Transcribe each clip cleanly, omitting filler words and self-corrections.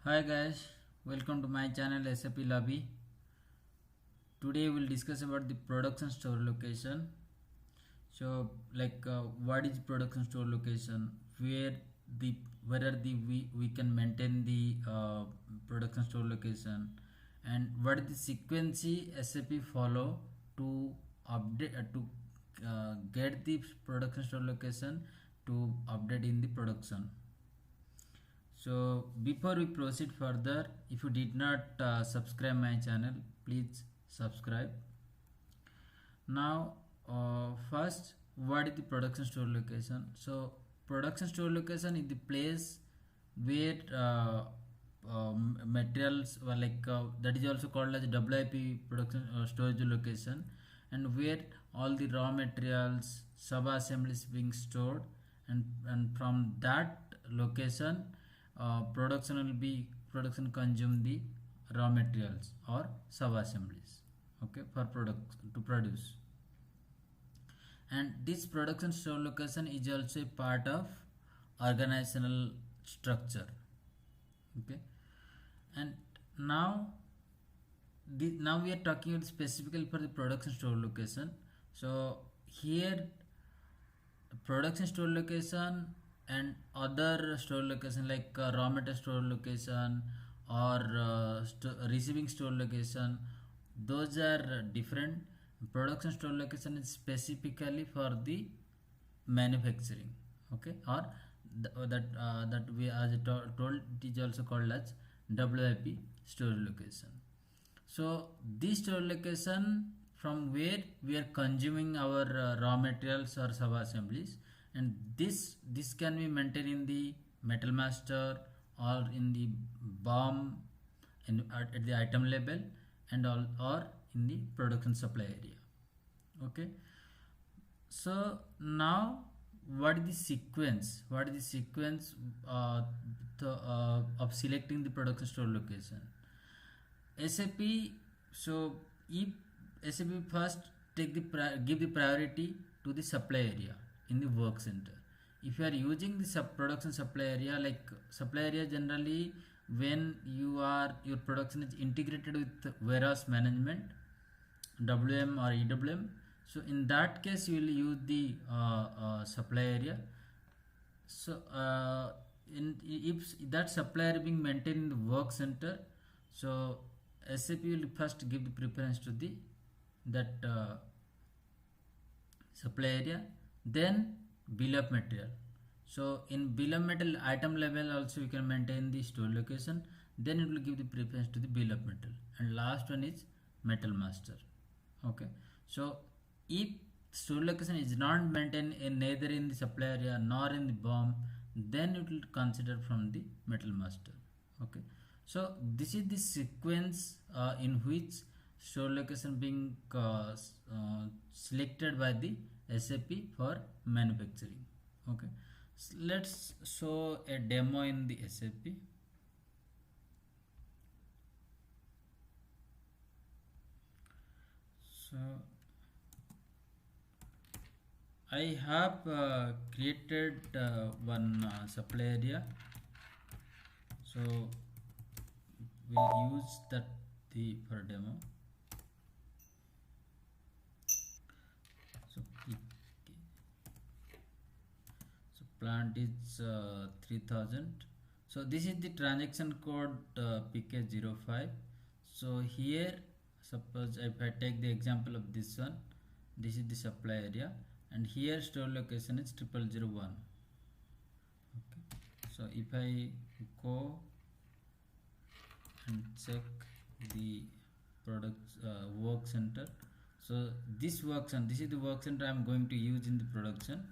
Hi guys, welcome to my channel SAPLOBBY. Today we'll discuss about the production store location. So what is production store location? Where we can maintain the production store location, and what is the sequence SAP follow to update to get the production store location to update in the production. So before we proceed further, if you did not subscribe my channel, please subscribe. Now first, what is the production store location? So production store location is the place where materials were that is also called as WIP production storage location, and where all the raw materials sub assemblies being stored, and from that location production consume the raw materials or sub assemblies, okay, for product to produce. And this production store location is also a part of organizational structure, okay. And now we are talking about specifically for the production store location. So here production store location and other store location like raw material store location or receiving store location, those are different. Production store location is specifically for the manufacturing, okay, or that we, as I told, it is also called as WIP store location. So this store location from where we are consuming our raw materials or sub assemblies, and this can be maintained in the metal master or in the BOM at the item level, and all, or in the production supply area, okay. So now what is the sequence of selecting the production store location? SAP, so if SAP first give the priority to the supply area in the work center. If you are using the production supply area, like supply area generally when your production is integrated with warehouse management, WM or EWM, so in that case you will use the supply area. So if that supplier being maintained in the work center, so SAP will first give the preference to the that supply area, then bill of material. So in bill of material item level also you can maintain the store location, then it will give the preference to the bill of material, and last one is metal master, okay. So if store location is not maintained in neither in the supply area nor in the BOM, then it will consider from the metal master, okay. So this is the sequence in which store location being selected by the SAP for manufacturing, okay. So let's show a demo in the SAP. So I have created one supply area, so we'll use that for demo. So plant is 3000. So this is the transaction code PK05. So here, suppose if I take the example of this one, this is the supply area, and here store location is 0001. Okay. So if I go and check the product work center, so this is the work center I am going to use in the production,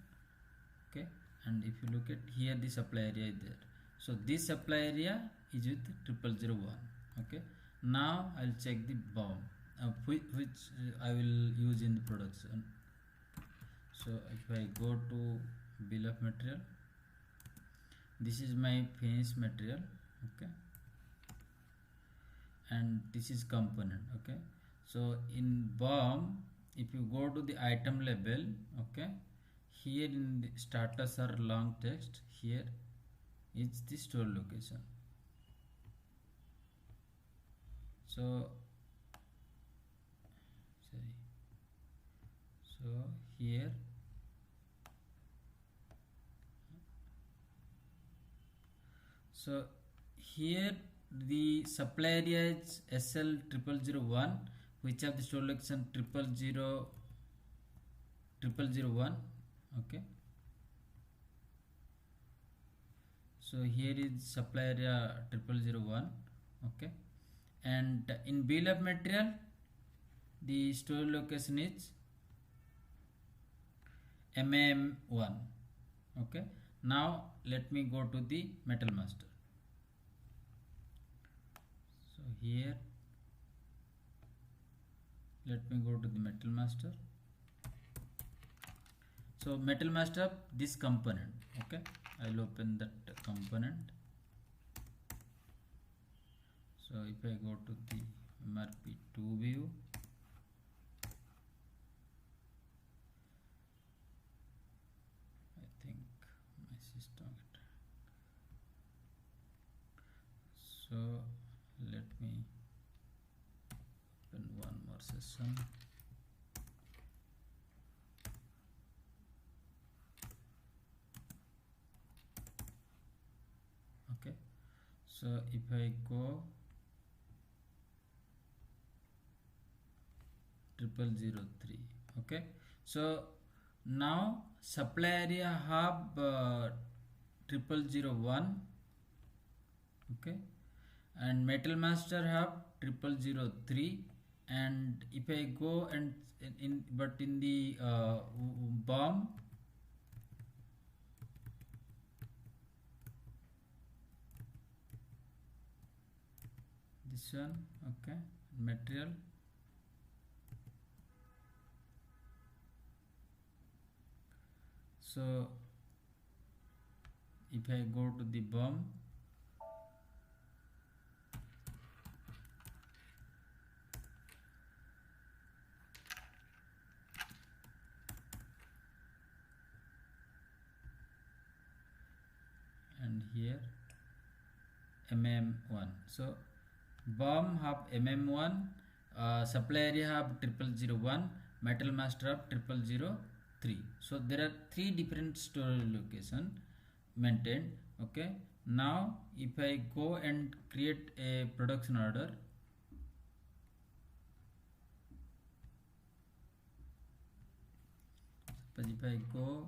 okay. And if you look at here, the supply area is there. So this supply area is with 0001, okay. Now I'll check the BOM which I will use in the production. So if I go to bill of material, this is my finished material, okay, and this is component, okay. So in BOM, if you go to the item level, okay, here in the status or long text, here is the store location, So sorry, so here the supply area is SL0001, which have the store location 0001. Okay, so here is supply area 0001. Okay, and in bill of material the store location is MM1. Okay, now let me go to the metal master. So here let me go to the metal master. So metal master, this component. Okay, I'll open that component. So if I go to the MRP2 view, I think my system. So let me open one more session. Okay, so if I go 0003. Okay, so now supply area have 0001. Okay, and metal master have 0003. And if I go and in the BOM, this one. Okay, material, so if I go to the BOM, and here MM1. So BOM have MM1, supply area have 0001, metal master have 0003. So there are three different storage location maintained. Okay, now if I go and create a production order, suppose if I go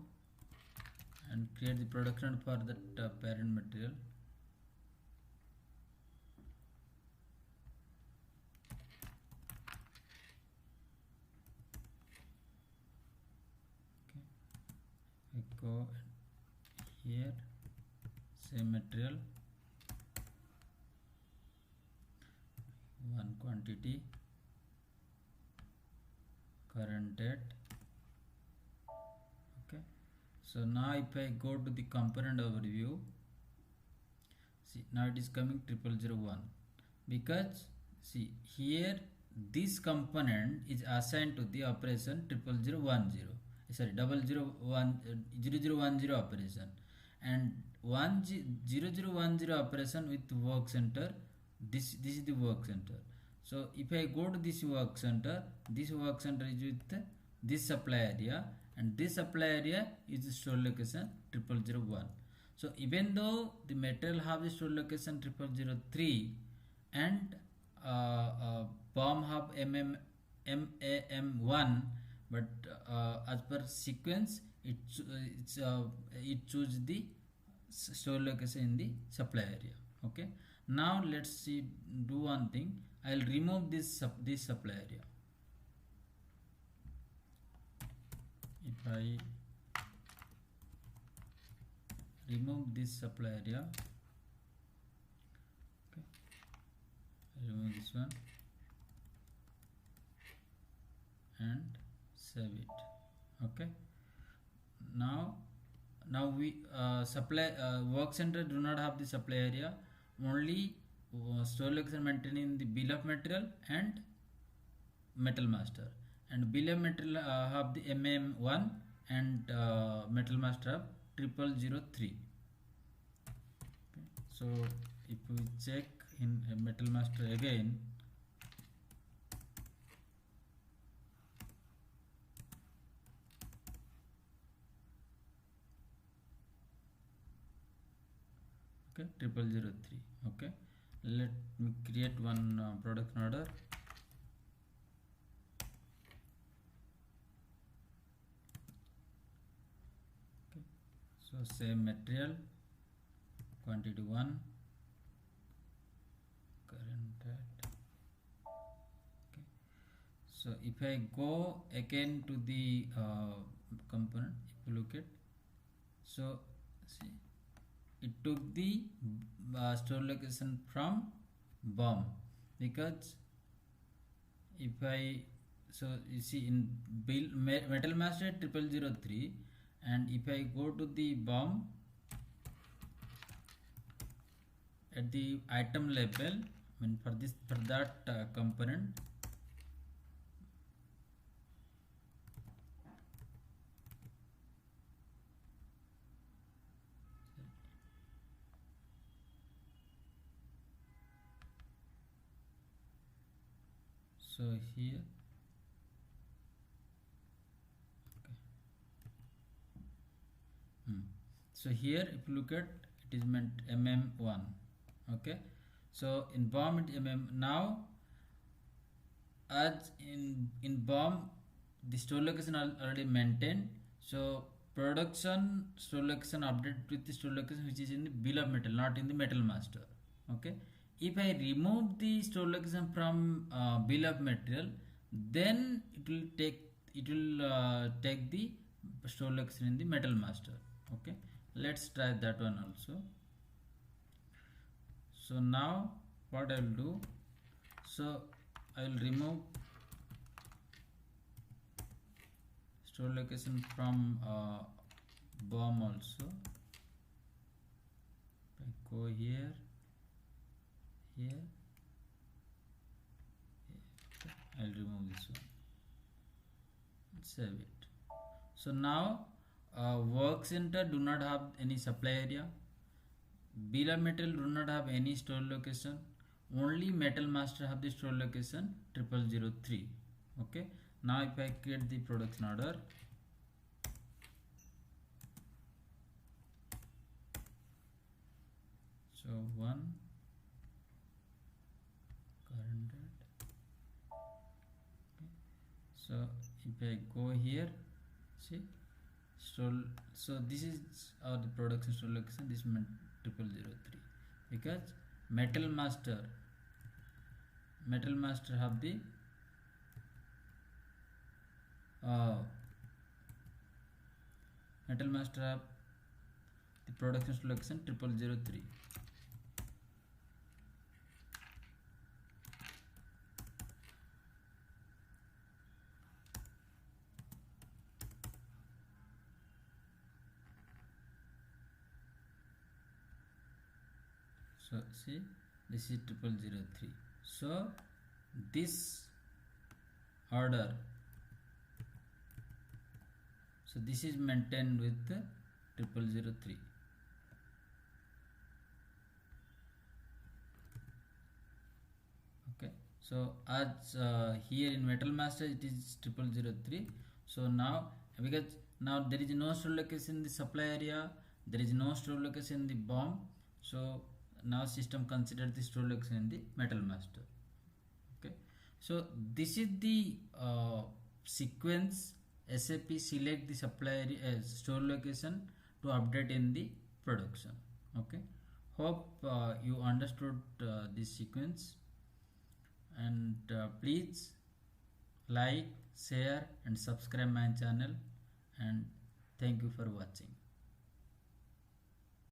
and create the production for that parent material, okay, I go here, same material, one quantity, current date. Okay, so now if I go to the component overview, see now it is coming 0001, because see here this component is assigned to the operation 0010, sorry 0010 operation, and 0010 operation with work center. This is the work center. So if I go to this work center is with this supply area, and this supply area is the store location 0001. So even though the material have the store location 0003 and BOM have MAM1, but as per sequence it choose the store location in the supply area. Okay, now let's see, do one thing. I'll remove this supply area. If I remove this supply area, okay, I remove this one and save it. Okay, now we supply work center do not have the supply area, only store location maintaining the bill of material and metal master, and bill of material have the MM1 and metal master have 0003. Okay, so if we check in metal master again, okay, 0003. Okay, let me create one production order. Okay, so same material, quantity 1, current rate. Okay, so if I go again to the component, if you look at, so see, it took the store location from BOM, because if I, so you see in metal master 0003, and if I go to the BOM at the item level, I mean for that component, so here, okay. So here if you look at, it is meant MM1. Okay, so in BOM it MM. Now as in BOM the store location already maintained, so production store location update with the store location which is in the bill of material, not in the metal master. Okay, if I remove the store location from bill of material, then it will take the store location in the metal master. Okay, let's try that one also. So now what I will do, so I will remove store location from BOM also. If I go here, I will remove this one, save it. So now work center do not have any supply area, bill of material do not have any store location, only metal master have the store location 0003. Okay, now if I create the production order, so 1 current rate. Okay, so if I go here, see, so this is our the production store location, this meant 0003, because metal master have the metal master have the production store location 0003. So see, this is 0003. So this order, so this is maintained with 0003. Okay, so as here in metal master it is 0003. So now, because now there is no store location in the supply area, there is no store location in the BOM, so now system consider the store location in the metal master. Okay, so this is the sequence SAP select the supply store location to update in the production. Okay, hope you understood this sequence, and please like, share and subscribe my channel, and thank you for watching.